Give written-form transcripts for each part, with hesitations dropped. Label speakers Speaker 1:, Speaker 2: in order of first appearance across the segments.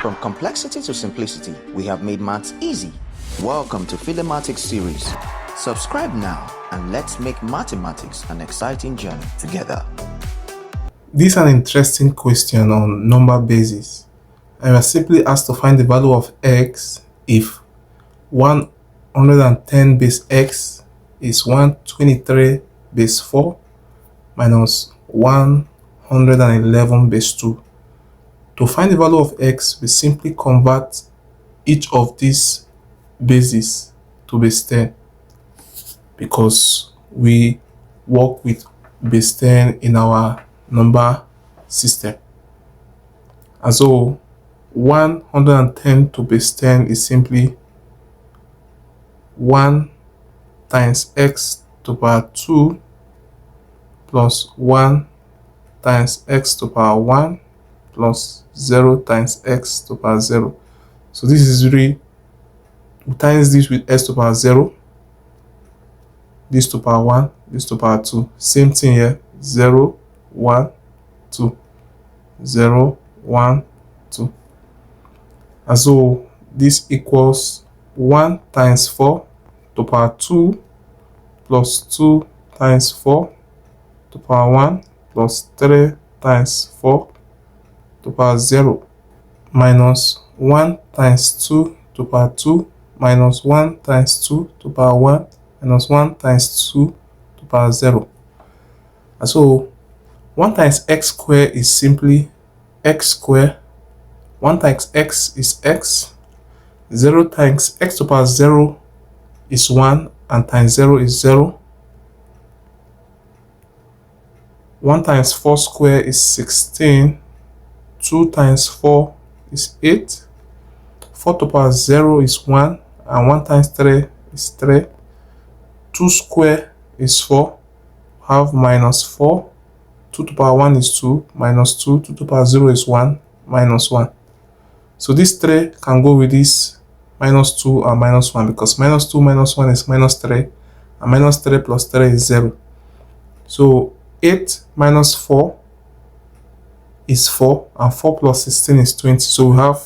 Speaker 1: From complexity to simplicity, we have made maths easy. Welcome to Philemathics series. Subscribe now and let's make mathematics an exciting journey together.
Speaker 2: This is an interesting question on number basis. I was simply asked to find the value of x if 110 base x is 123 base 4 minus 111 base 2. To find the value of x, we simply convert each of these bases to base 10 because we work with base 10 in our number system. And so 110 to base 10 is simply 1 times x to the power 2 plus 1 times x to the power 1 plus 0 times x to the power 0. So this is really, we times this with x to the power 0, this to the power 1, this to the power 2. Same thing here, 0, 1, 2, 0, 1, 2. And so this equals 1 times 4 to the power 2 plus 2 times 4 to the power 1 plus 3 times 4 to the power 0 minus 1 times 2 to the power 2 minus 1 times 2 to the power 1 minus 1 times 2 to the power 0. And so 1 times x squared is simply x squared. 1 times x is x. 0 times x to the power 0 is 1 and times 0 is 0. 1 times 4 squared is 16. 2 times 4 is 8. 4 to the power 0 is 1 and 1 times 3 is 3. 2 squared is 4. Have minus 4. 2 to the power 1 is 2 minus 2. 2 to the power 0 is 1 minus 1. So this 3 can go with this minus 2 and minus 1 because minus 2 minus 1 is minus 3 and minus 3 plus 3 is 0. So 8 minus 4 is 4 and 4 plus 16 is 20. So we have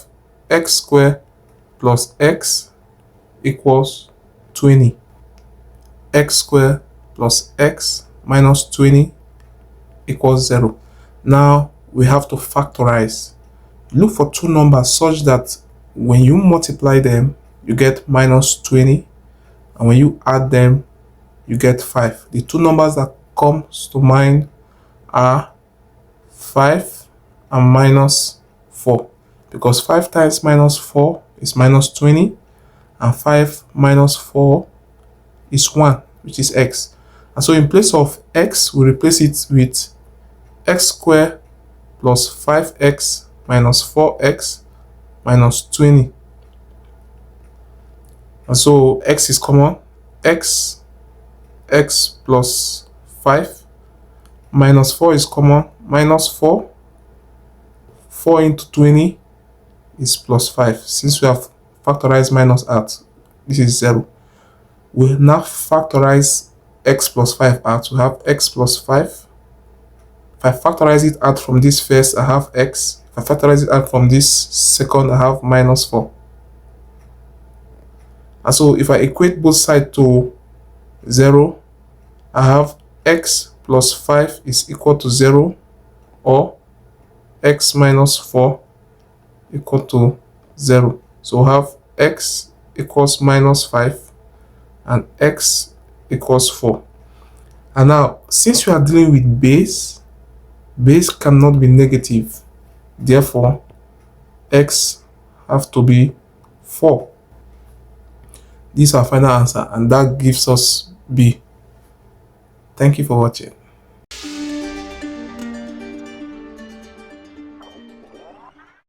Speaker 2: x squared plus x equals 20. X squared plus x minus 20 equals 0. Now we have to factorize. Look for two numbers such that when you multiply them, you get minus 20, and when you add them, you get 5. The two numbers that comes to mind are 5 and minus 4, because 5 times minus 4 is minus 20, and 5 minus 4 is 1, which is x. And so in place of x, we replace it with x squared plus 5x minus 4x minus 20. And so x is common. X plus 5 minus 4 is common. Minus 4. 4 into 20 is plus 5. Since we have factorized minus out, this is 0. We now factorize x plus 5 out. We have x plus 5. If I factorize it out from this first, I have x. If I factorize it out from this second, I have minus 4. And so if I equate both sides to 0, I have x plus 5 is equal to 0, or x minus 4 equal to 0. So we have x equals minus 5 and x equals 4. And now, since we are dealing with base cannot be negative. Therefore, x have to be 4. This is our final answer, and that gives us B. Thank you for watching.